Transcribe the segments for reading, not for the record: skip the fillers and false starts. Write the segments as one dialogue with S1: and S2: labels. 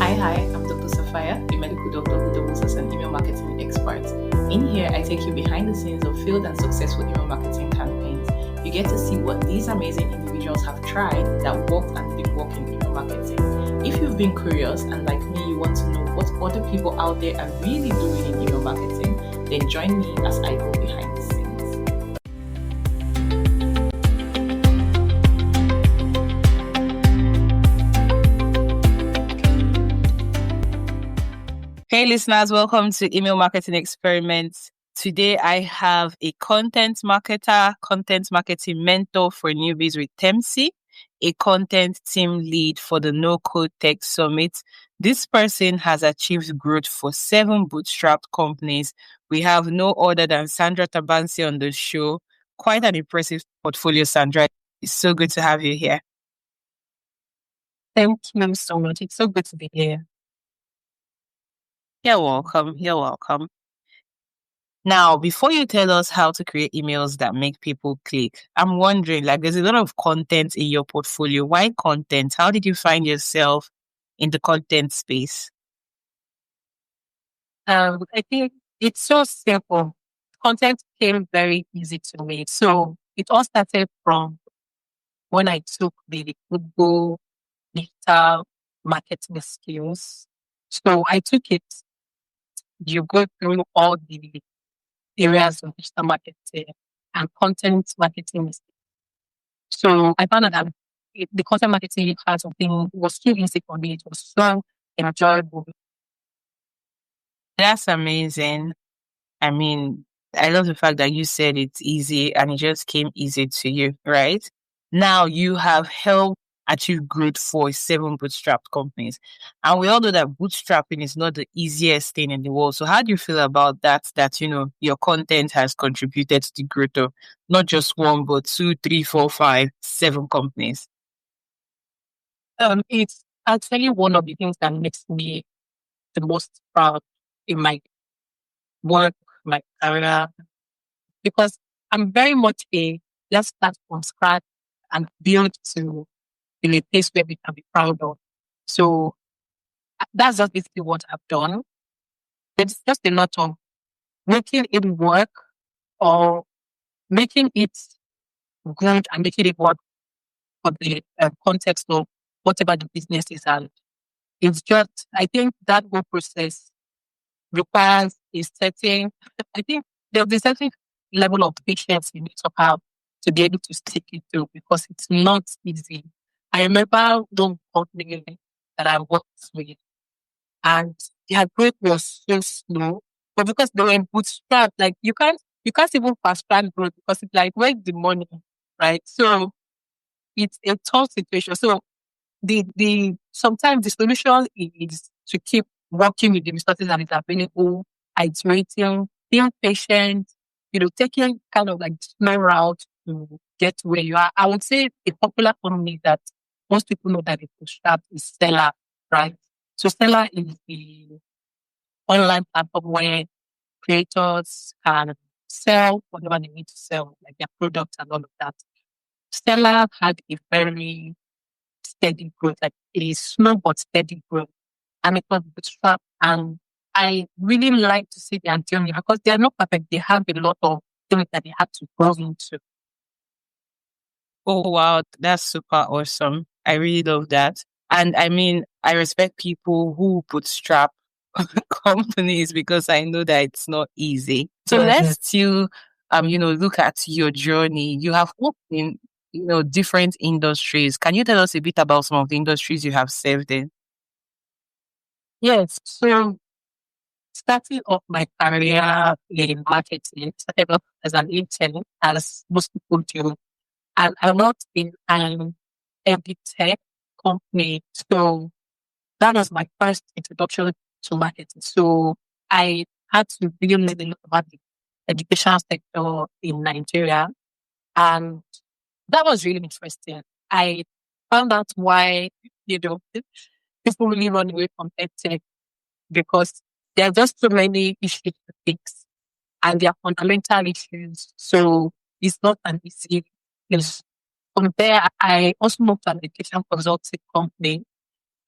S1: Hi, I'm Dr. Safaya, a medical doctor who doubles as an email marketing expert. In here, I take you behind the scenes of failed and successful email marketing campaigns. You get to see what these amazing individuals have tried that worked and didn't work in email marketing. If you've been curious and like me, you want to know what other people out there are really doing in email marketing, then join me as I go behind the scenes. Hey listeners, welcome to Email Marketing Experiments. Today I have a content marketer, content marketing mentor for newbies with Temsi, a content team lead for the No Code Tech Summit. This person has achieved growth for 7 bootstrapped companies. We have no other than Sandra Tabansi on the show. Quite an impressive portfolio, Sandra. It's so good to have you here.
S2: Thank you so much. It's so good to be here.
S1: You're welcome. You're welcome. Now, before you tell us how to create emails that make people click, I'm wondering, there's a lot of content in your portfolio. Why content? How did you find yourself in the content space?
S2: I think it's so simple. Content came very easy to me. So it all started from when I took the Google digital marketing skills. So I took it. You go through all the areas of digital marketing and content marketing. So I found out that the content marketing part of thing was too easy for me. It was so enjoyable.
S1: That's amazing. I mean, I love the fact that you said it's easy and it just came easy to you, right? Now you have helped achieve growth for 7 bootstrapped companies. And we all know that bootstrapping is not the easiest thing in the world. So how do you feel about that, your content has contributed to the growth of not just 1, but 2, 3, 4, 5, 7 companies?
S2: It's actually one of the things that makes me the most proud in my work, my career, because I'm very much let's start from scratch and build to in a place where we can be proud of. So that's just basically what I've done. It's just a lot of making it work or making it good and making it work for the context of whatever the business is. And it's just, I think that whole process requires I think there's a certain level of patience you need to have to be able to stick it through because it's not easy. I remember one company that I worked with and their growth was so slow, but because they were in bootstrap, you can't even fast track growth because it's like, where's the money, right? So it's a tough situation. So the sometimes the solution is to keep working with the resources that is available, iterating, being patient, taking kind of small route to get to where you are. I would say a popular company that most people know that it will start is Stellar, right? So Stellar is the online platform where creators can sell whatever they need to sell, like their products and all of that. Stellar had a very steady growth, like it is slow but steady growth. And it was bootstrap. And I really like to see their journey because they are not perfect. They have a lot of things that they had to grow into.
S1: Oh, wow. That's super awesome. I really love that. And I mean, I respect people who bootstrap companies because I know that it's not easy. So let's still, look at your journey. You have worked in, different industries. Can you tell us a bit about some of the industries you have served in?
S2: Yes. So starting off my career in marketing, started off as an intern, as most people do. And I worked in an tech company. So that was my first introduction to marketing. So I had to really learn a lot about the education sector in Nigeria. And that was really interesting. I found out why, people really run away from tech because there are just so many issues to fix and they are fundamental issues. So it's not an easy place. From there, I also moved to an education consulting company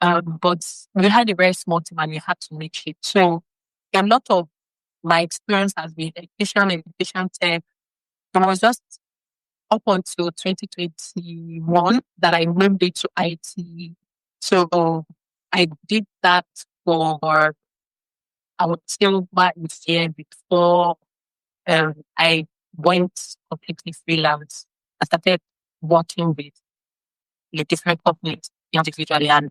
S2: But we had a very small team and we had to make it. So a lot of my experience has been education tech. And I was just up until 2021 that I moved into IT. So I did that for, I would still back this year before I went completely freelance. I started working with different companies individually, and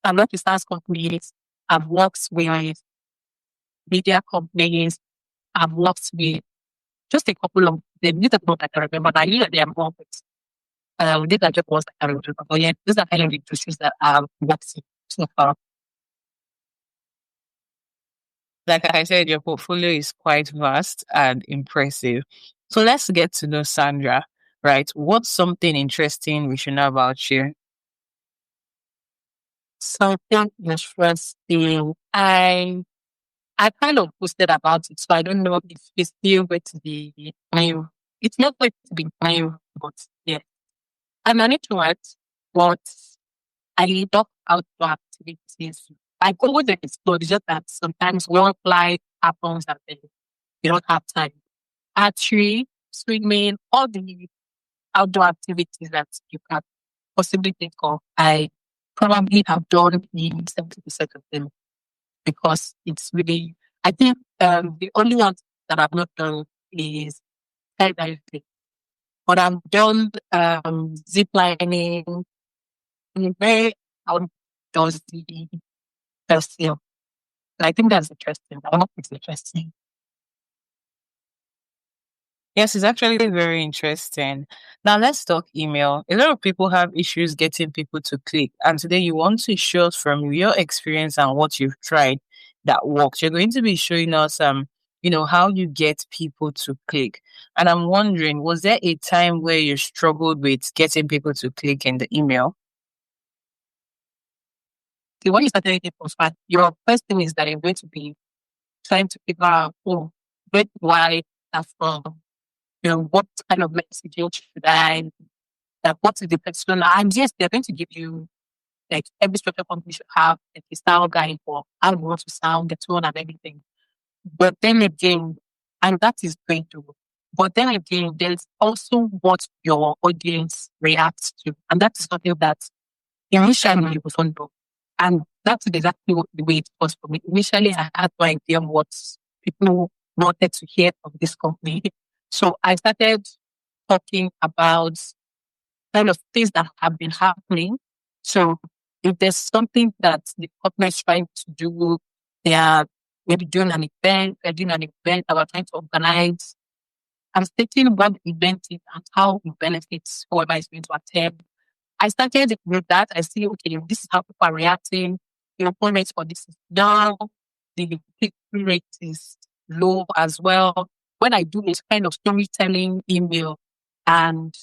S2: I'm not with SaaS companies. I've worked with media companies. I've worked with just a couple of them. These are not that I remember, but I knew that they are more with did that job was I remember. But yeah, these are kind of the industries that I've worked in so far.
S1: Like I said, your portfolio is quite vast and impressive. So let's get to know Sandra, right? What's something interesting we should know about you?
S2: Something interesting. I kind of posted about it, so I don't know if it's still going to be new. It's not going to be new, but yeah. I'm an introvert, but I love outdoor activities. I go with the explore. It's just that sometimes work life happens and then you don't have time. Archery, swimming, all the outdoor activities that you can possibly think of, I probably have done in 70% of them because it's really, I think the only one that I've not done is skydiving. But I've done zip lining, very outdoorsy first year. I think that's interesting. I hope it's interesting.
S1: Yes, it's actually very interesting. Now let's talk email. A lot of people have issues getting people to click, and today you want to show us from your experience and what you've tried that works. You're going to be showing us how you get people to click. And I'm wondering, was there a time where you struggled with getting people to click in the email?
S2: See, when you start taking post, your first thing is that you're going to be trying to figure out, oh, why that's from, what kind of messaging should I, what is the persona? And yes, they're going to give you, like, every structure company should have like, a style guide for how you want to sound, the tone and everything. But then again, and that is great too. But then again, there's also what your audience reacts to. And that is something that initially you don't know. And that's exactly the way it was for me. Initially, I had no idea what people wanted to hear from this company. So I started talking about kind of things that have been happening. So if there's something that the company is trying to do, they are maybe doing an event, they're doing an event that we're trying to organize. I'm stating what the event is and how it benefits whoever is going to attend. I started with that. I see, okay, this is how people are reacting. The appointments for this is down. The click-through rate is low as well. When I do this kind of storytelling email and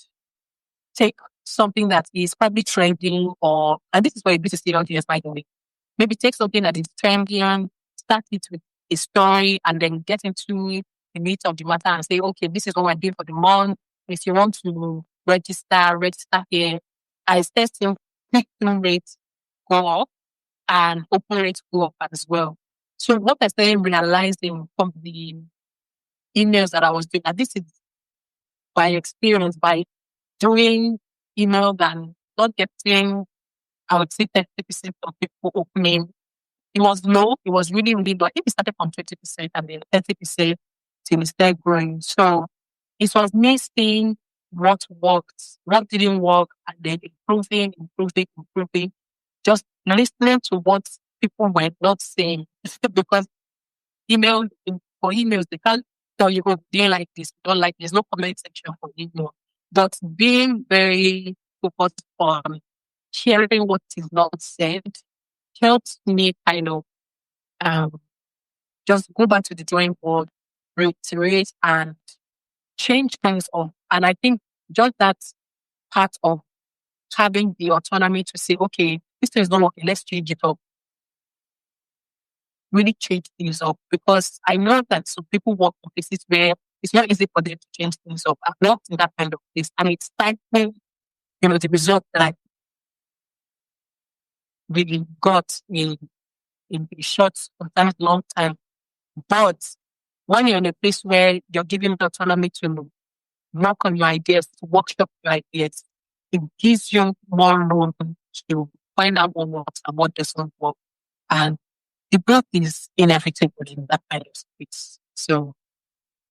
S2: take something that is probably trending and this is for a B2C audience, by the way. Maybe take something that is trending, start it with a story, and then get into the meat of the matter and say, okay, this is what we're doing for the month. If you want to register here. I testing click-through rates go up and open rates go up as well. So what I started realizing from the emails that I was doing, and this is by experience, by doing email and not getting, I would say 30% of people opening. It was low. It was really, really low. I think it started from 20% and then 30% till it started growing. So it was me seeing what worked, what didn't work, and then improving. Just listening to what people were not saying. Because email, for emails, they can't tell you, oh, do you like this? Don't like this. No comment section for email. But being very focused on hearing what is not said helps me kind of um, just go back to the drawing board, reiterate, and change things up. And I think just that part of having the autonomy to say, okay, this thing is not working, let's change it up, really change things up. Because I know that some people work in places where it's not easy for them to change things up. I've worked in that kind of place, and it's time, the result that really got in a short, sometimes long time. But when you're in a place where you're given the autonomy to work on your ideas, to workshop your ideas, it gives you more room to find out what works and what doesn't work. And the growth is inevitable in that kind of space. So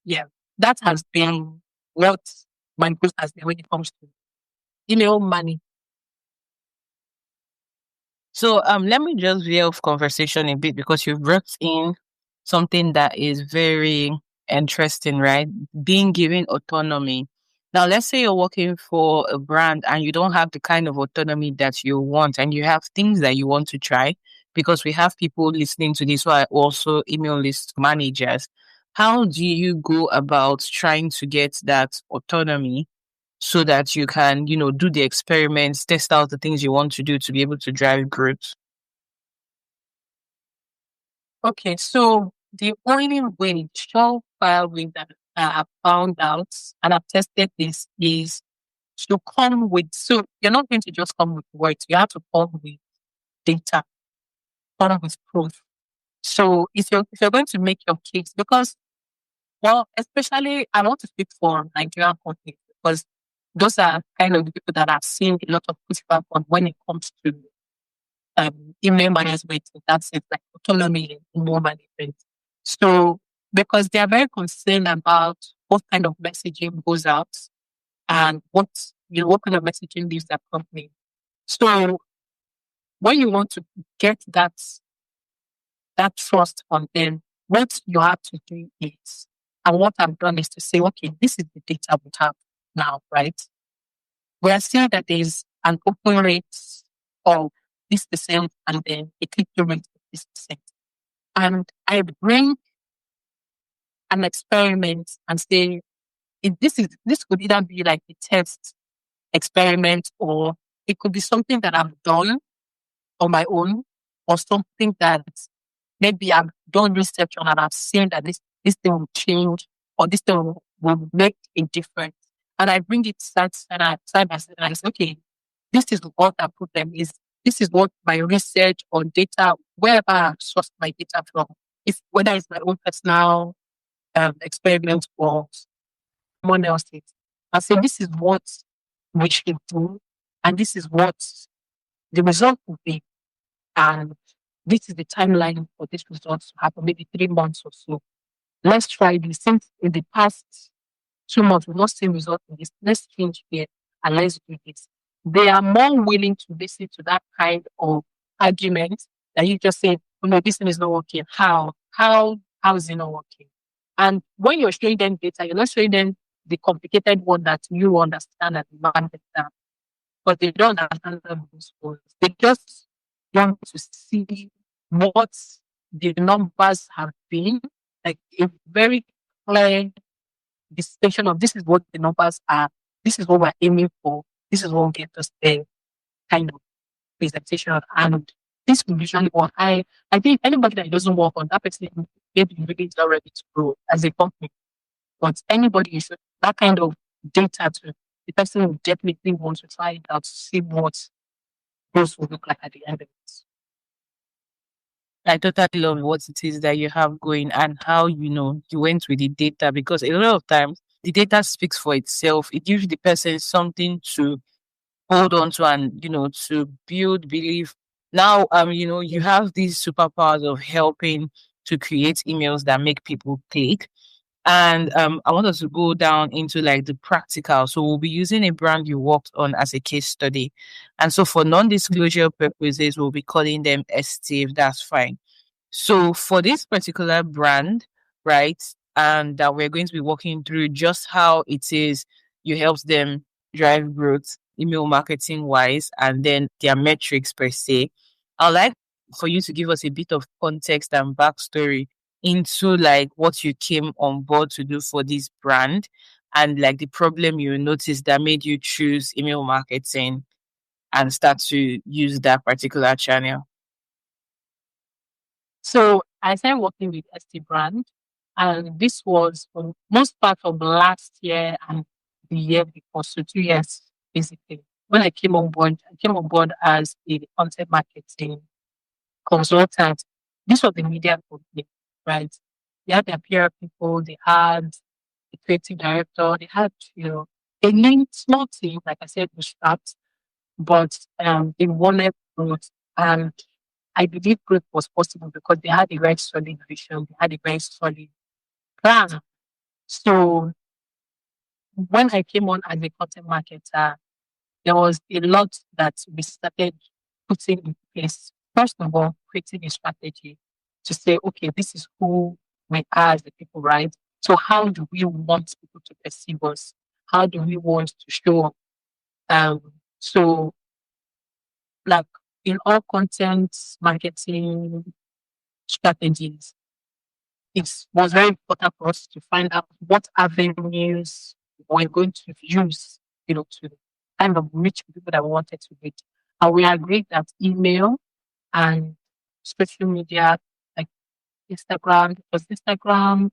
S2: yeah, that has been what my growth has been when it comes to email money.
S1: So let me just veer off conversation a bit because you brought in something that is very interesting, right? Being given autonomy. Now, let's say you're working for a brand and you don't have the kind of autonomy that you want, and you have things that you want to try, because we have people listening to this who are also email list managers. How do you go about trying to get that autonomy so that you can, do the experiments, test out the things you want to do to be able to drive growth?
S2: Okay, so the only way, surefire way that I found out and I've tested this is to come with, so you're not going to just come with words, you have to come with data, come with proof. So if you're going to make your case, because well, especially I want to speak for Nigerian companies because those are kind of the people that have seen a lot of pushback on when it comes to email management. That's it, like autonomy in email management. So because they are very concerned about what kind of messaging goes out and what kind of messaging leaves their company. So when you want to get that trust on them, what you have to do is, and what I've done is to say, okay, this is the data we have now, right? We are seeing that there is an open rate of this percent and then a click-through rate of this percent. And I bring an experiment and say, if this could either be like a test experiment or it could be something that I've done on my own or something that maybe I've done research on and I've seen that this thing will change or this thing will make a difference. And I bring it side by side and I say, okay, this is what I put them is this is what my research or data, wherever I source my data from, if whether it's my own personal experiment or someone else's. I say this is what we should do, and this is what the result will be. And this is the timeline for this result to happen, maybe 3 months or so. Let's try this. Since in the past 2 months we've not seen results in this, let's change here and let's do this. They are more willing to listen to that kind of argument that you just say, oh, no, this thing is not working. How is it not working? And when you're showing them data, you're not showing them the complicated one that you understand and you understand, but they don't understand those words. They just want to see what the numbers have been, like a very clear distinction of this is what the numbers are, this is what we're aiming for, this is what will get us there kind of presentation. And this will usually work. I think anybody that doesn't work on that person maybe really is not ready to grow as a company. But anybody is that kind of data to the person will definitely want to try it out to see what those will look like at the end of it.
S1: I totally love what it is that you have going and how you went with the data, because a lot of times the data speaks for itself. It gives the person something to hold on to and to build belief. Now you have these superpowers of helping to create emails that make people click. And I want us to go down into like the practical. So we'll be using a brand you worked on as a case study. And so for non-disclosure purposes, we'll be calling them Steve. That's fine. So for this particular brand, right, and that we're going to be walking through just how it is you help them drive growth, email marketing wise, and then their metrics per se. I'd like for you to give us a bit of context and backstory into like what you came on board to do for this brand and like the problem you noticed that made you choose email marketing and start to use that particular channel.
S2: So I started working with ST Brand, and this was for most part of last year and the year before, so 2 years basically. when I came on board as a content marketing consultant. This was the media company, right? They had their PR people, they had the creative director, they had, a lean small team, like I said, bootstrapped, but they wanted growth. And I believe growth was possible because they had a very solid vision, they had a very solid plan. So when I came on as a content marketer, there was a lot that we started putting in place. First of all, creating a strategy to say, okay, this is who we are as the people, right? So how do we want people to perceive us? How do we want to show up? So like in all content marketing strategies, it was very important for us to find out what avenues we're going to use, to kind of reach people that we wanted to reach. And we agreed that email and social media like Instagram, because Instagram,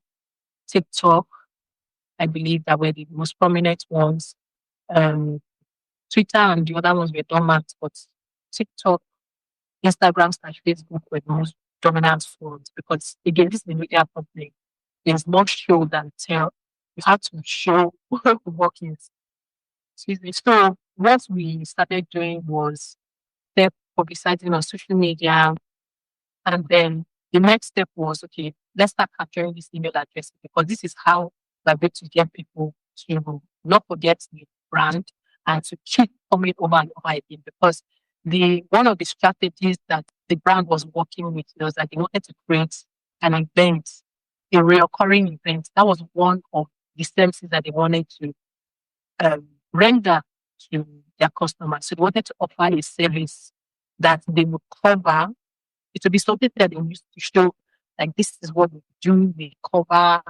S2: TikTok, I believe that were the most prominent ones. Um, Twitter and the other ones were dormant, but TikTok, Instagram slash Facebook were the most dominant ones because again, this is the media company. There's more show than tell. You have to show workings. Excuse me. So what we started doing was step publicizing on social media. And then the next step was, okay, let's start capturing this email address because this is how we're going to get people to not forget the brand and to keep coming over and over again. Because the one of the strategies that the brand was working with was that they wanted to create an event, a recurring event. That was one of the services that they wanted to render to their customers. So they wanted to offer a service that they would cover. It will be something that they used to show, like this is what we do. We cover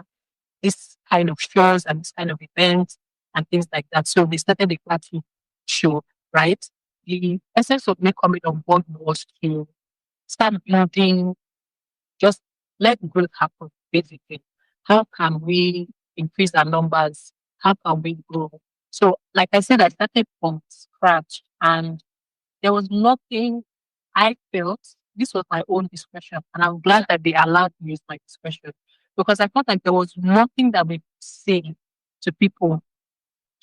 S2: this kind of shows and this kind of events and things like that. So they started the party show, right? The essence of me coming on board was to start building, just let growth happen, basically. How can we increase our numbers? How can we grow? So, like I said, I started from scratch and there was nothing I felt. This was my own discretion, and I'm glad that they allowed me to use my discretion because I felt like there was nothing that we could say to people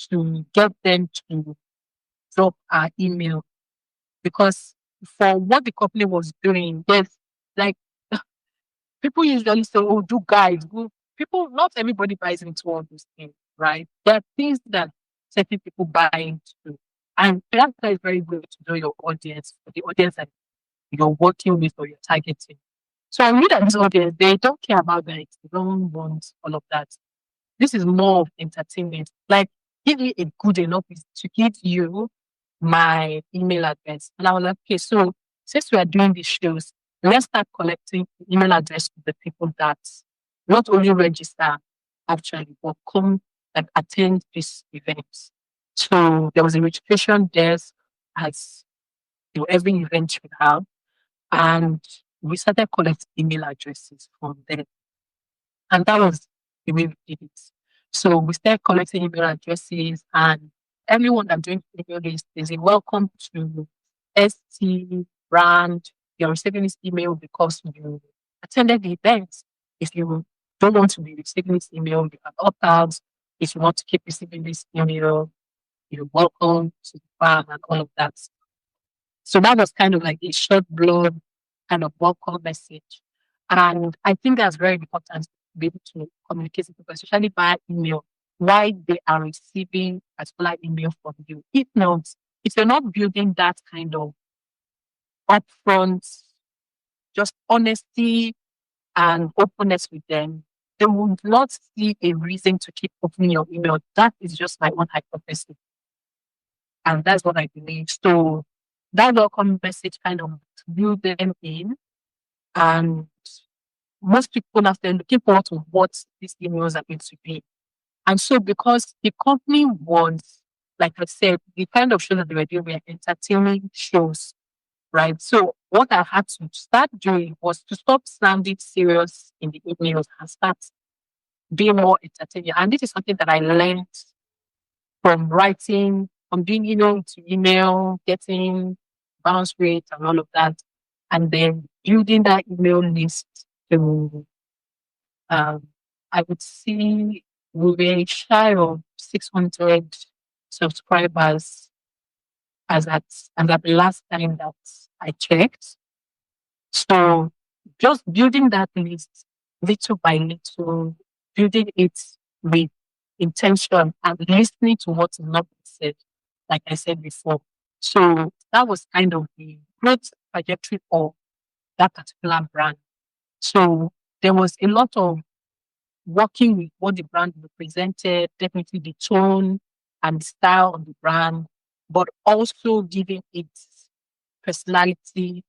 S2: to get them to drop our email. Because for what the company was doing, there's like people usually say, "Oh, do guides." People, not everybody buys into all those things, right? There are things that certain people buy into, and that's why it's very good to know your audience, the audience that you're working with or you're targeting. So I knew that this audience, they don't care about that. They don't want all of that. This is more of entertainment. Like, give me a good enough is to give you my email address. And I was like, okay, so since we are doing these shows, let's start collecting email address of the people that not only register actually, but come and attend these events. So there was a registration desk as every event should have. And we started collecting email addresses from them. And that was the way we did it. So we started collecting email addresses and everyone that joined the email list is a welcome to ST brand. You're receiving this email because you attended the event. If you don't want to be receiving this email, you can opt out. If you want to keep receiving this email, you're welcome to the farm and all of that. So that was kind of like a short blog kind of welcome message. And I think that's very important to be able to communicate with people, especially via email, why they are receiving a particular email from you. If not, if you're not building that kind of upfront, just honesty and openness with them, they will not see a reason to keep opening your email. That is just my own hypothesis. And that's what I believe. So that welcome message kind of drew them in. And most people now they're looking forward to what these emails are going to be. And so because the company was, like I said, the kind of shows that they were doing were entertaining shows, right? So what I had to start doing was to stop sounding serious in the emails and start being more entertaining. And this is something that I learned from writing from doing email to email, getting bounce rate and all of that, and then building that email list to, um, I would see we were shy of 600 subscribers as at the last time that I checked. So just building that list little by little, building it with intention and listening to what is not said, like I said before. So that was kind of the growth trajectory of that particular brand. So there was a lot of working with what the brand represented, definitely the tone and the style of the brand, but also giving it personality.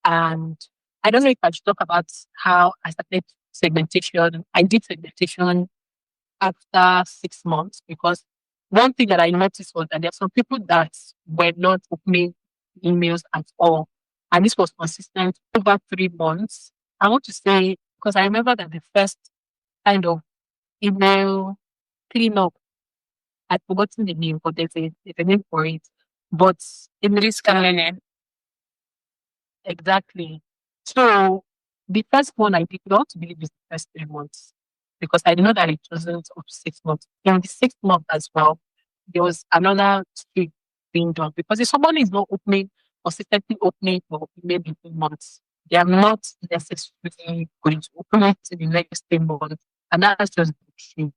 S2: And I don't know if I should talk about how I started segmentation. I did segmentation after 6 months because one thing that I noticed was that there are some people that were not opening emails at all. And this was consistent over 3 months. I want to say, because I remember that the first kind of email cleanup, I'd forgotten the name, but there's a name for it. But in this kind, exactly. So the first one I did not believe is the first 3 months because I know that it wasn't up to 6 months. In the sixth month as well, there was another streak being done because if someone is not opening consistently opening for maybe 3 months, they are not necessarily going to open it in the next 3 months. And that's just the truth.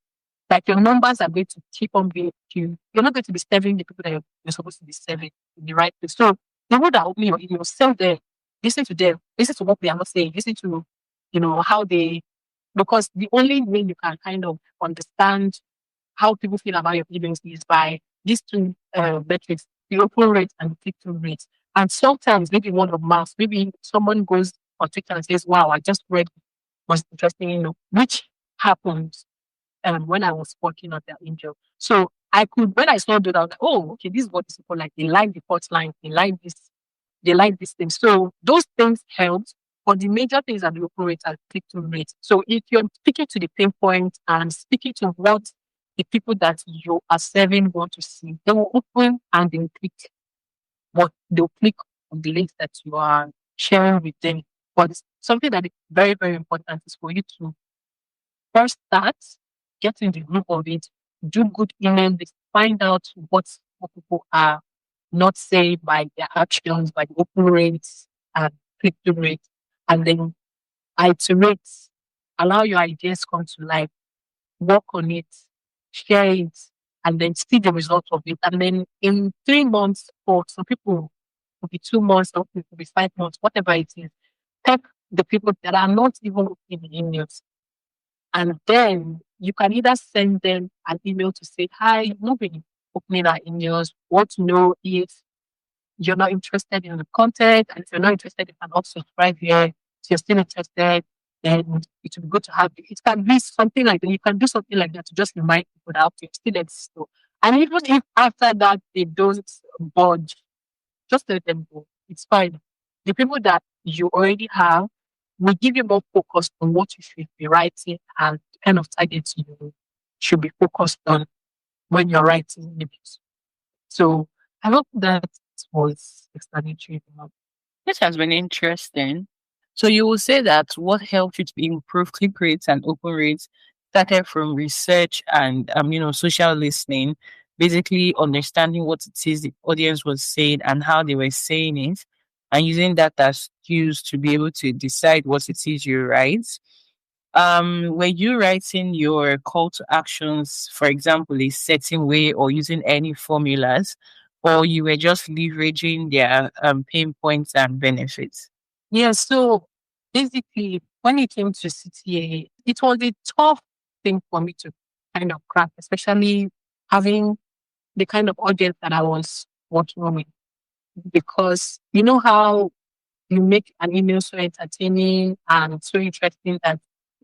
S2: Like your numbers are going to keep on being queued. You're not going to be serving the people that you're supposed to be serving in the right place. So the people that open your email, sell them, listen to them, listen to what they are not saying, listen to, how they, because the only way you can kind of understand how people feel about your emails is by these two metrics, the open rate and the click-through rate. And sometimes maybe word of mouth, maybe someone goes on Twitter and says, wow, I just read was interesting, which happens when I was working on that angel. So I could, when I saw that, I was like, oh, okay, this is what these people like. They like the port line, they like this thing. So those things helped. But the major things are the open rate and click through rate. So if you're speaking to the pain point and speaking to what the people that you are serving want to see, they will open and they'll click. But they'll click on the links that you are sharing with them. But something that is very, very important is for you to first start, get in the group of it, do good email list, find out what people are not saying by their actions, by the open rates and click through rate, and then iterate, allow your ideas come to life, work on it, share it, and then see the result of it. And then in 3 months, for some people, it could be 2 months, some people it could be 5 months, whatever it is, take the people that are not even in the emails and then you can either send them an email to say, hi, you've not been opening our emails. Want to know if you're not interested in the content. And if you're not interested, you can also subscribe here. If you're still interested, then it would be good to have it. It can be something like that. You can do something like that to just remind people that okay, still exist. And even if after that they don't budge, just let them go. It's fine. The people that you already have will give you more focus on what you should be writing and the kind of targets you should be focused on when you're writing emails. So I hope that was explanatory enough.
S1: This has been interesting. So you will say that what helped you to improve click rates and open rates started from research and social listening, basically understanding what it is the audience was saying and how they were saying it, and using that as cues to be able to decide what it is you write. Were you writing your call to actions, for example, a certain way or using any formulas, or you were just leveraging their pain points and benefits?
S2: Yeah, so basically, when it came to CTA, it was a tough thing for me to kind of crack, especially having the kind of audience that I was working with. Because you know how you make an email so entertaining and so interesting that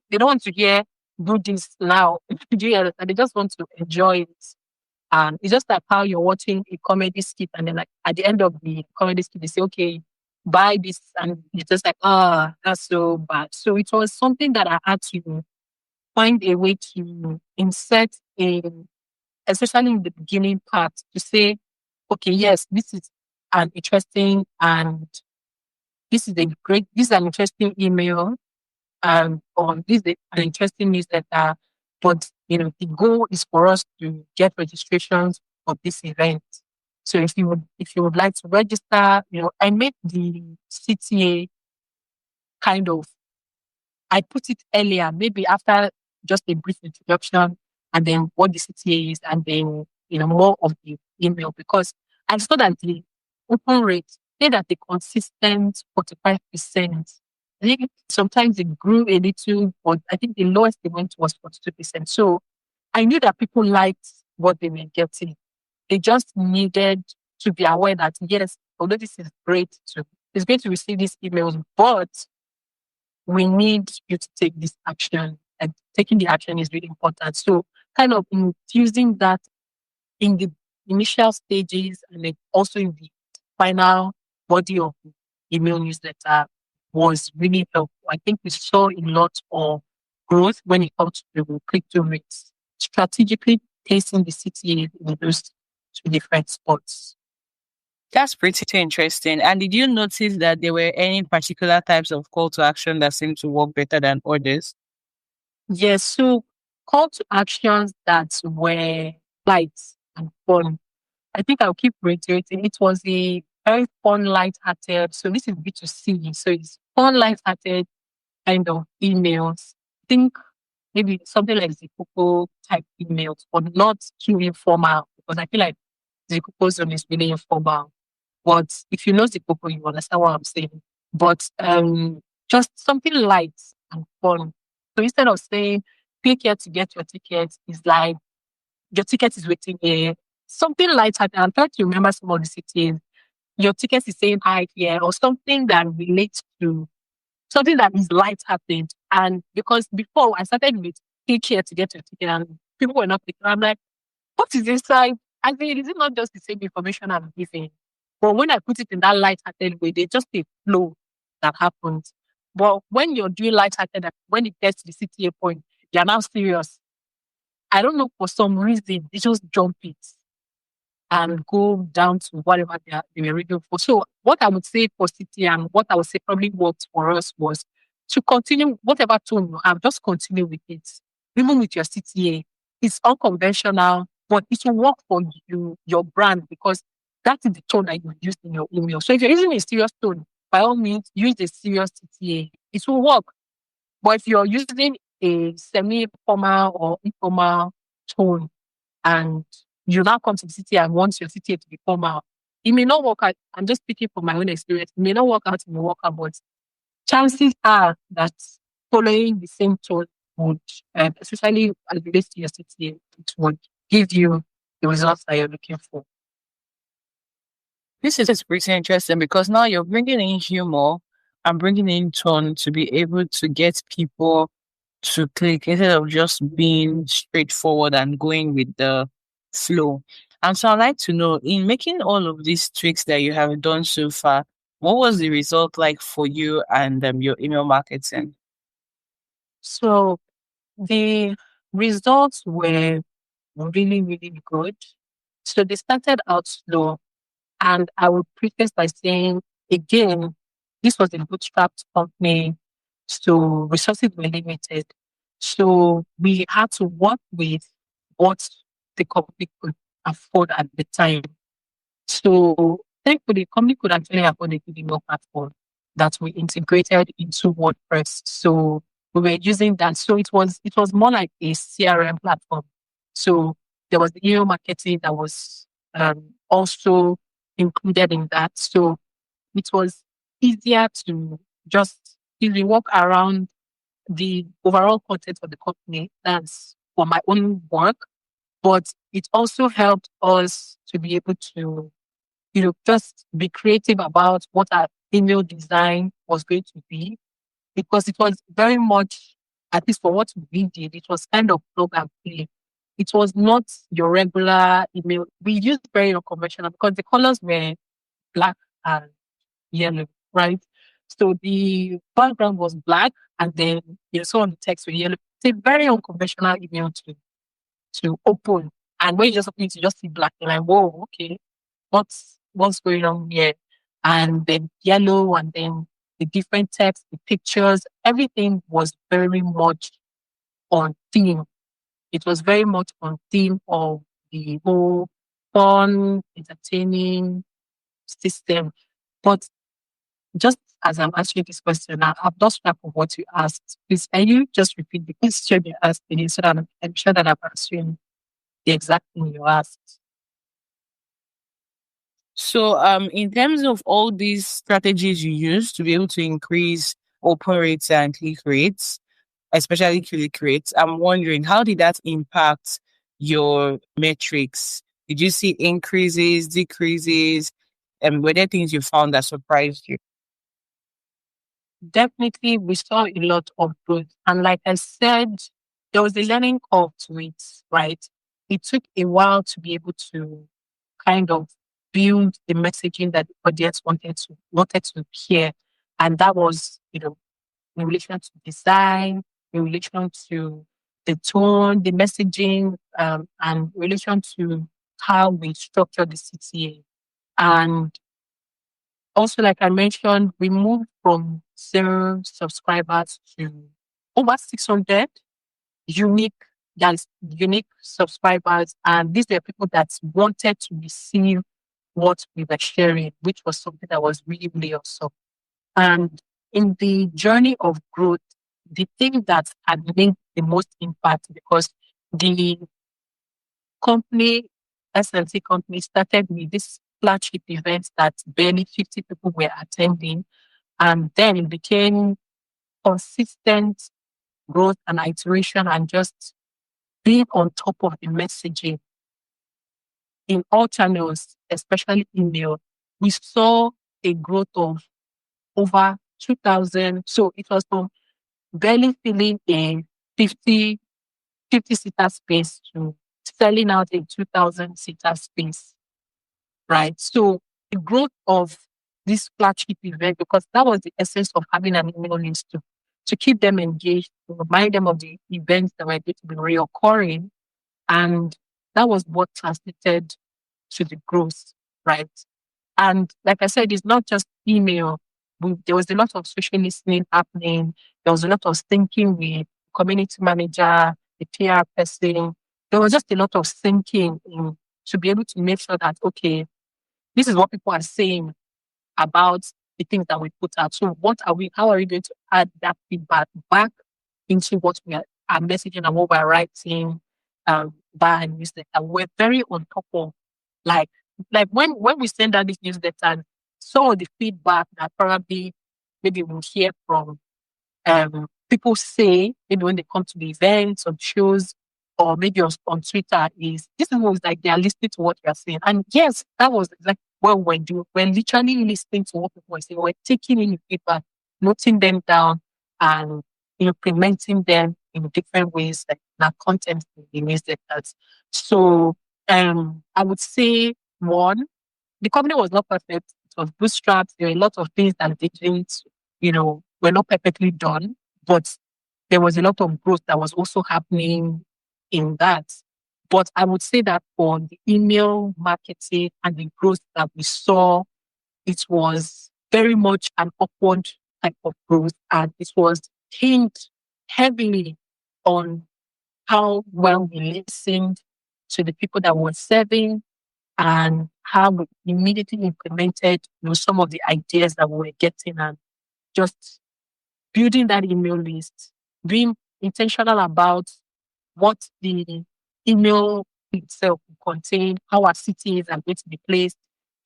S2: they don't want to hear do this now. Do you understand? They just want to enjoy it. And it's just like how you're watching a comedy skit and then like at the end of the comedy skit, they say, okay, buy this. And you're just like, ah, that's so bad. So it was something that I had to find a way to insert in, especially in the beginning part, to say, okay, yes, this is an interesting and this is an interesting email or this is an interesting newsletter, but the goal is for us to get registrations for this event. So if you would like to register, I made the CTA kind of I put it earlier, maybe after just a brief introduction and then what the CTA is and then more of the email because I saw that the open rate, say that the consistent 45%. I think sometimes it grew a little, but I think the lowest they went was 42%. So I knew that people liked what they were getting. They just needed to be aware that yes, although this is great it's great to receive these emails, but we need you to take this action. And taking the action is really important. So kind of infusing that in the initial stages and then also in the final body of the email newsletter was really helpful. I think we saw a lot of growth when it comes to the click-through rates, strategically placing the CTA in those two different spots.
S1: That's pretty interesting. And did you notice that there were any particular types of call to action that seemed to work better than others?
S2: Yes, so call to actions that were light and fun. I think I'll keep reiterating. It was a very fun, light-hearted. So this is B2C. So it's fun, light-hearted kind of emails. I think maybe something like Zikupo type emails, but not too informal because I feel like Zikupo zone is really informal. But if you know Zikupo, you understand what I'm saying. But just something light and fun. So instead of saying click here to get your ticket, it's like your ticket is waiting here. Something lighthearted. I'm trying to remember some of the CTAs. Your ticket is saying hi here, or something that relates to something that is lighthearted. And because before I started with click here to get your ticket, and people were not clicking, I'm like, what is this like? I mean, is it not just the same information I'm giving? But when I put it in that lighthearted way, they just a flow that happens. But when you're doing lighthearted, when it gets to the CTA point, you're now serious. I don't know, for some reason, they just jump it and go down to whatever they were reading for. So what I would say for CT and what I would say probably worked for us was to continue whatever tone you have, just continue with it. Even with your CTA, it's unconventional, but it will work for you, your brand, because that is the tone that you used in your email. So if you're using a serious tone, by all means, use a serious CTA. It will work. But if you're using a semi-formal or informal tone and you now come to the city and want your CTA to be formal, it may not work out. I'm just speaking from my own experience. It may not work out in the work out, but chances are that following the same tone would, especially as it relates to your CTA, it would give you the results that you're looking for.
S1: This is pretty interesting because now you're bringing in humor and bringing in tone to be able to get people to click instead of just being straightforward and going with the flow. And so I'd like to know, in making all of these tweaks that you have done so far, what was the result like for you and your email marketing?
S2: So the results were really, really good. So they started out slow. And I would preface by saying, again, this was a bootstrapped company, so resources were limited. So we had to work with what the company could afford at the time. So thankfully, the company could actually afford a good email platform that we integrated into WordPress. So we were using that. So it was more like a CRM platform. So there was the email marketing that was also included in that. So it was easier to just easily walk around the overall content of the company. That's for my own work, but it also helped us to be able to, just be creative about what our email design was going to be, because it was very much, at least for what we did, it was kind of plug and play. It was not your regular email. We used very unconventional because the colors were black and yellow, right? So the background was black and then you saw on the text with yellow. It's a very unconventional email to open. And when you just open it, you just see black. You're like, whoa, okay. what's going on here, and then yellow, and then the different text, the pictures, everything was very much on theme. It was very much on theme of the whole fun, entertaining system. But just as I'm answering this question, I've lost track of what you asked. Please, can you just repeat the question you asked again so that I'm sure that I'm answering the exact thing you asked?
S1: So, in terms of all these strategies you use to be able to increase open rates and click rates, especially click rates, I'm wondering how did that impact your metrics? Did you see increases, decreases, and were there things you found that surprised you?
S2: Definitely, we saw a lot of growth. And like I said, there was a learning curve to it, right? It took a while to be able to kind of build the messaging that the audience wanted to hear. And that was, in relation to design, in relation to the tone, the messaging, and in relation to how we structure the CTA. And also, like I mentioned, we moved from 0 subscribers to over 600 unique, that's unique subscribers. And these were people that wanted to receive what we were sharing, which was something that was really, really awesome. And in the journey of growth, the thing that had made the most impact, because the company, SLT company, started with this flagship event that barely 50 people were attending. And then it became consistent growth and iteration and just being on top of the messaging in all channels, especially email. We saw a growth of over 2,000. So it was from barely filling a 50, 50 seater space to selling out a 2,000 seater space, right? So the growth of this flagship event, because that was the essence of having an email list to keep them engaged, to remind them of the events that were going to be reoccurring. And that was what translated to the growth, right? And like I said, it's not just email. There was a lot of social listening happening. There was a lot of thinking with community manager, the PR person. There was just a lot of thinking to be able to make sure that, okay, this is what people are saying about the things that we put out. So how are we going to add that feedback back into what are messaging and what we're writing by newsletter? We're very on top of like when we send out this newsletter, some of the feedback that probably maybe we'll hear from people say, maybe when they come to the events or shows, or maybe on Twitter, is this is almost like they are listening to what you are saying. And yes, that was like what we're doing. We're literally listening to what people are saying. We're taking in the feedback, noting them down, and implementing them in different ways, like in our content in the newsletters. So I would say one, the company was not perfect. It was bootstrapped. There were a lot of things that they didn't, were not perfectly done, but there was a lot of growth that was also happening in that. But I would say that for the email marketing and the growth that we saw, it was very much an upward type of growth, and it was hinged heavily on how well we listened to the people that were serving and how we immediately implemented some of the ideas that we were getting, and just building that email list, being intentional about what the email itself will contain, how our CTAs are going to be placed,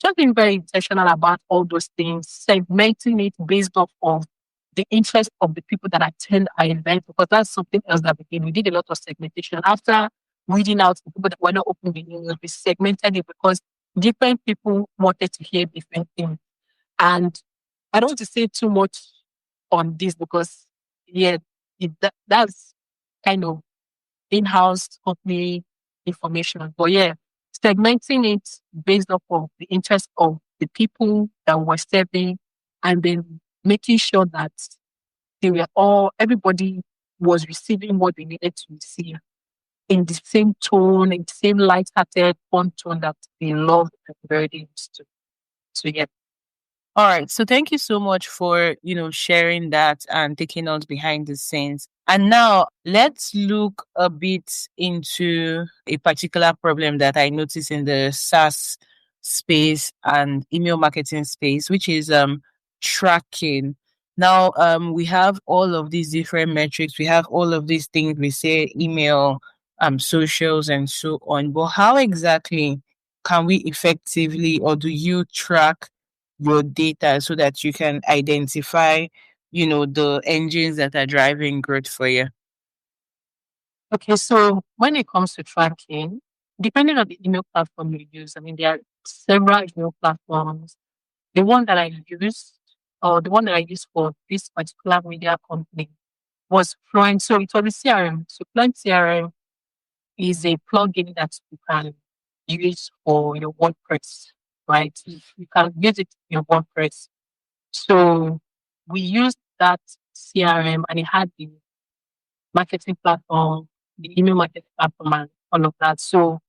S2: just being very intentional about all those things, segmenting it based off of the interest of the people that attend our event, because that's something else that we did. We did a lot of segmentation. After weeding out the people that were not open the emails, we segmented it because different people wanted to hear different things. And I don't want to say too much on this because, yeah, that's kind of in-house company information. But yeah, segmenting it based off of the interest of the people that were serving, and then making sure that everybody was receiving what they needed to receive. in the same tone, in the same light-hearted fun tone that they love and very used to. So yeah.
S1: All right. So thank you so much for, sharing that and taking us behind the scenes. And now let's look a bit into a particular problem that I noticed in the SaaS space and email marketing space, which is tracking. Now we have all of these different metrics. We have all of these things we say email, socials and so on. But how exactly can we effectively, or do you track your data so that you can identify, the engines that are driving growth for you?
S2: Okay, so when it comes to tracking, depending on the email platform you use, I mean, there are several email platforms. The one that I used, or the one that I used for this particular media company, was Fluent. So it was a CRM. So Fluent CRM is a plugin that you can use for your WordPress, right? You can use it in your WordPress. So we used that CRM, and it had the marketing platform, the email marketing platform, and all of that. So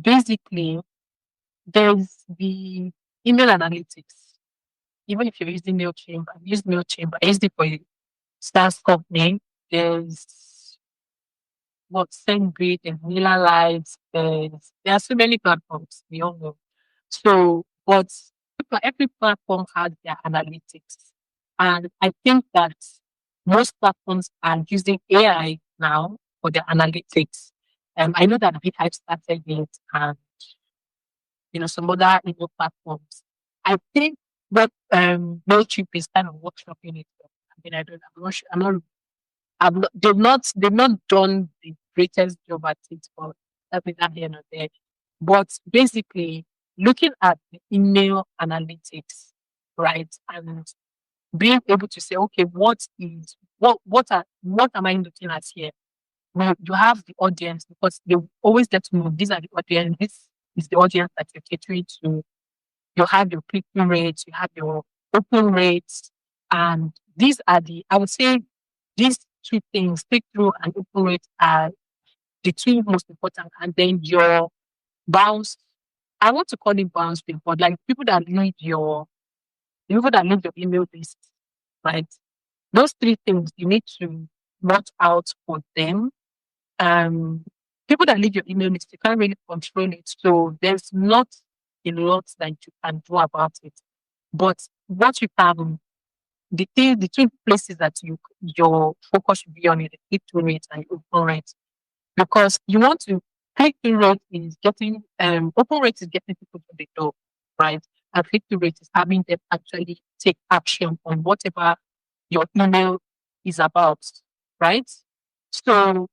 S2: basically, there's the email analytics. Even if you're using MailChimp, I use MailChimp, I use it for a SaaS company. There's what SendGrid and Miller Lives. There are so many platforms, we all know. So, but every platform has their analytics. And I think that most platforms are using AI now for their analytics. I know that BitHive started it, and some other platforms. I think that MailChimp is kind of workshopping it. I mean, I'm not sure. They've not done the greatest job at it, but that's neither here nor there. But basically, looking at the email analytics, right, and being able to say, okay, what am I looking at here? Well, you have the audience, because they always let you know these are the audience. This is the audience that you're catering to. You have your click-through rates, you have your open rates, and these are I would say these two things, click-through and open rate, are the two most important. And then your bounce, I want to call it bounce rate, but like the people that leave your email list, right? Those three things you need to watch out for them. Um, People that leave your email list, you can't really control it. So there's not a lot that you can do about it. But what you can, the two places that your focus should be on is the click-through rate and open rate. Because you want to, click-through rate is getting, open rate is getting people to the door, right? And click-through rate is having them actually take action on whatever your email is about, right? So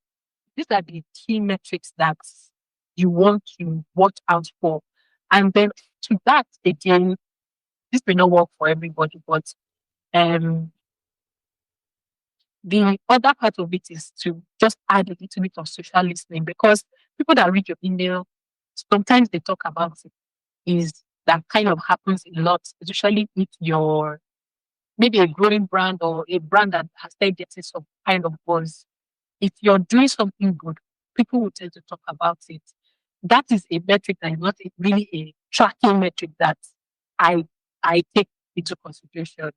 S2: these are the key metrics that you want to watch out for. And then to that, again, this may not work for everybody, but um, the other part of it is to just add a little bit of social listening, because people that read your email, sometimes they talk about it. Is that kind of happens a lot, especially if you're maybe a growing brand or a brand that has started getting some kind of buzz. If you're doing something good, people will tend to talk about it. That is a metric that is not really a tracking metric that I I take into consideration.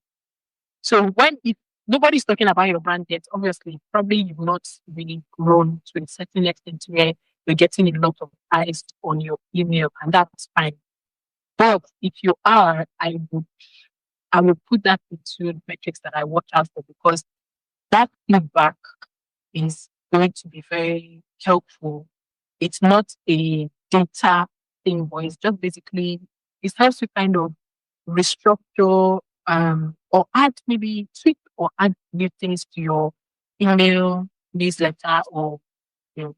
S2: So if nobody's talking about your brand yet, obviously, probably you've not really grown to a certain extent where you're getting a lot of eyes on your email, and that's fine. But if you are, I will put that into metrics that I watch out for, because that feedback is going to be very helpful. It's not a data thing, but it's just basically, it helps you kind of restructure or add, maybe tweak or add new things to your email newsletter, or you know,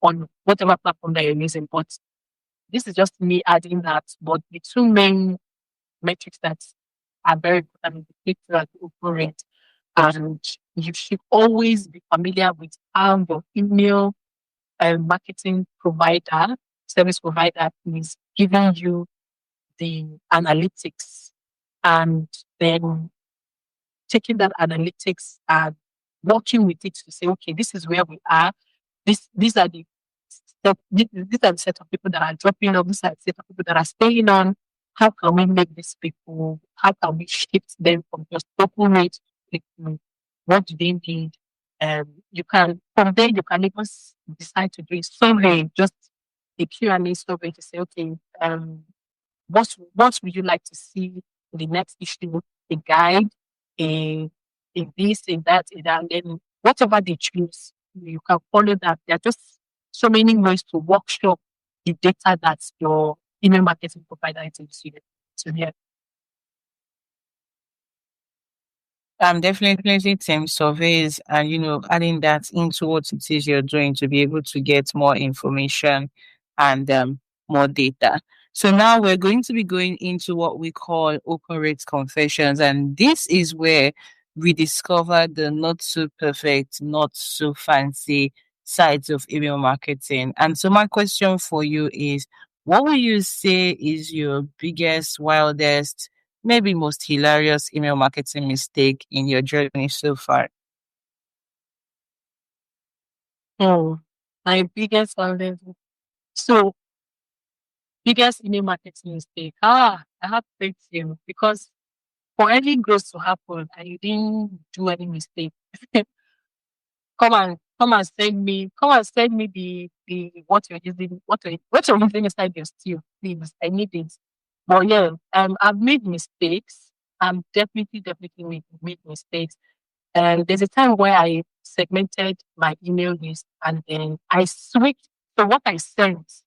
S2: on whatever platform that you're using. But this is just me adding that. But the two main metrics that are very important is the click-through and the open rate. And you should always be familiar with how your email marketing provider, service provider, is giving you the analytics, and then taking that analytics and working with it to say, okay, this is where we are. these are the these are the set of people that are dropping off. These are the set of people that are staying on. How can we make these people? How can we shift them from just open rate to click through? What do they need? You can from there you can even decide to do a survey, just a Q&A survey to say, okay, what would you like to see in the next issue? A guide, a this, a that, a that, and then whatever they choose, you can follow that. There are just so many ways to workshop the data that your email marketing provider is using. So yeah.
S1: Definitely team surveys and, adding that into what it is you're doing to be able to get more information and more data. So now we're going to be going into what we call open rate confessions. And this is where we discover the not so perfect, not so fancy sides of email marketing. And so my question for you is, what would you say is your biggest, wildest, maybe most hilarious email marketing mistake in your journey so far?
S2: Oh, my biggest challenge. So biggest email marketing mistake. I have to thank you because for any growth to happen and you didn't do any mistake, come and send me the what you're using inside your steel, please. I need it. But yeah, I've made mistakes. I'm definitely made mistakes. And there's a time where I segmented my email list and then I switched. So what I sent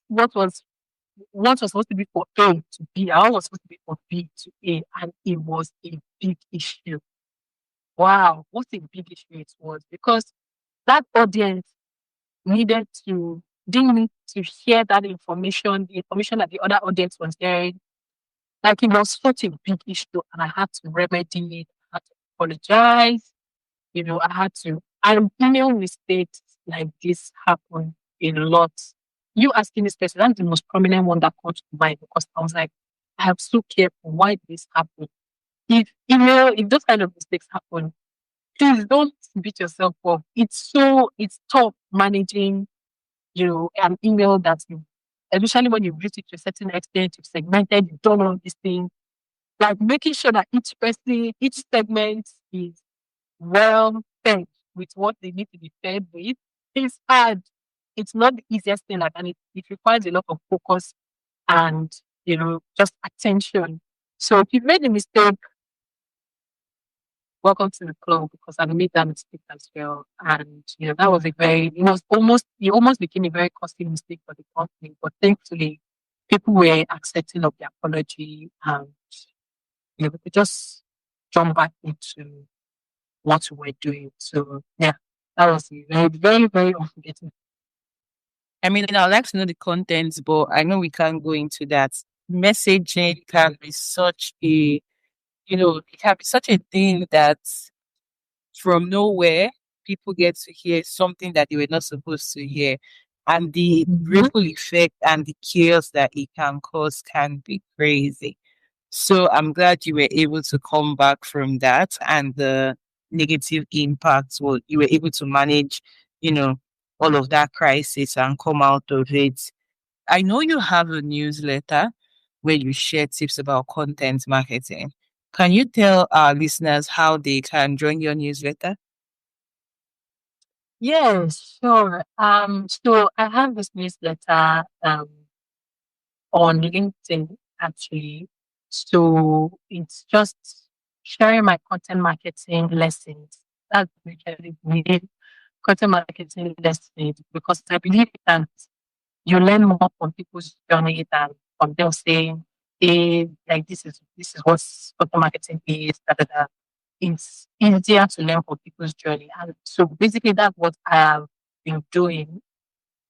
S2: what was supposed to be for A to B. I was supposed to be for B to A, and it was a big issue. Wow, what a big issue it was because that audience needed to didn't need to hear that information, the information that the other audience was hearing. Like it was such a big issue, and I had to remedy it. I had to apologize. I had to. And email mistakes like this happen a lot. You asking this person, that's the most prominent one that comes to mind because I was like, I have so careful. Why did this happen? If those kind of mistakes happen, please don't beat yourself up. It's tough managing, an email that you, especially when you've reached it to a certain extent, you've segmented, you've done all these things, like making sure that each person, each segment is well fed with what they need to be fed with. It's hard. It's not the easiest thing, like, and it requires a lot of focus and, just attention. So if you've made a mistake, welcome to the club because I made that mistake as well. And that was it almost became a very costly mistake for the company. But thankfully, people were accepting of the apology and we could just jump back into what we were doing. So yeah, that was a very, very, very unforgettable.
S1: I mean, I'd like to know the contents, but I know we can't go into that. Messaging can be it can be such a thing that from nowhere, people get to hear something that they were not supposed to hear. And the ripple effect and the chaos that it can cause can be crazy. So I'm glad you were able to come back from that and the negative impacts. Well, you were able to manage, you know, all of that crisis and come out of it. I know you have a newsletter where you share tips about content marketing. Can you tell our listeners how they can join your newsletter?
S2: Yes, sure. So I have this newsletter on LinkedIn actually. So it's just sharing my content marketing lessons. That's actually the content marketing lessons because I believe that you learn more from people's journey than from them saying, "Hey, like this is what content marketing is." Da, da, da. It's easier to learn from people's journey, and so basically that's what I have been doing.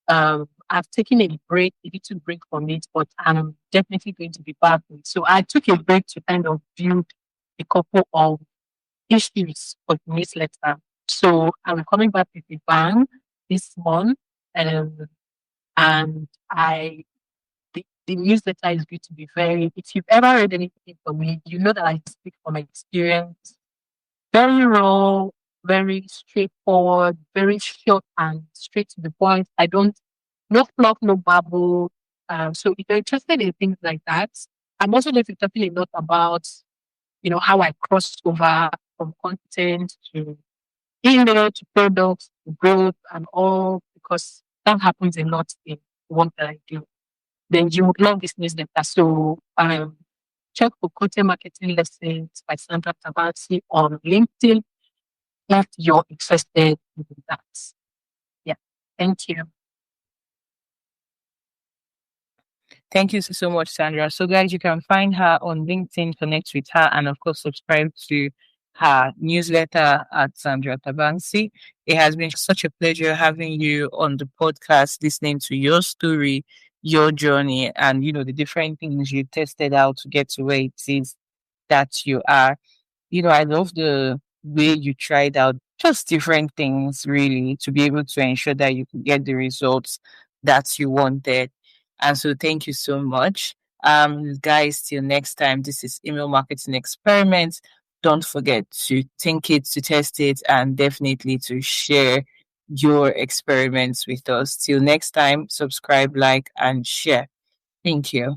S2: I've taken a break, a little break from it, but I'm definitely going to be back. So I took a break to kind of build a couple of issues for the newsletter. So I'm coming back with a bang this month, um, and the newsletter is going to be very. If you've ever read anything from me, you know that I speak from experience. Very raw, very straightforward, very short and straight to the point. I don't, no fluff, no babble. So if you're interested in things like that, I'm also going to be talking a lot about, how I cross over from content to email to products to growth and all, because that happens a lot in work that I do. Then you would love this newsletter. So check for content marketing lessons by Sandra Tabansi on LinkedIn if you're interested in that. Yeah. Thank you.
S1: Thank you so much, Sandra. So, guys, you can find her on LinkedIn, connect with her, and of course, subscribe to her newsletter at Sandra Tabansi. It has been such a pleasure having you on the podcast, listening to your story, your journey, and the different things you tested out to get to where it is that you are. I love the way you tried out just different things really to be able to ensure that you could get the results that you wanted. And so thank you so much. Guys, till next time, this is email marketing experiments. Don't forget to think it, to test it, and definitely to share your experiments with us. Till next time, subscribe, like, and share. Thank you.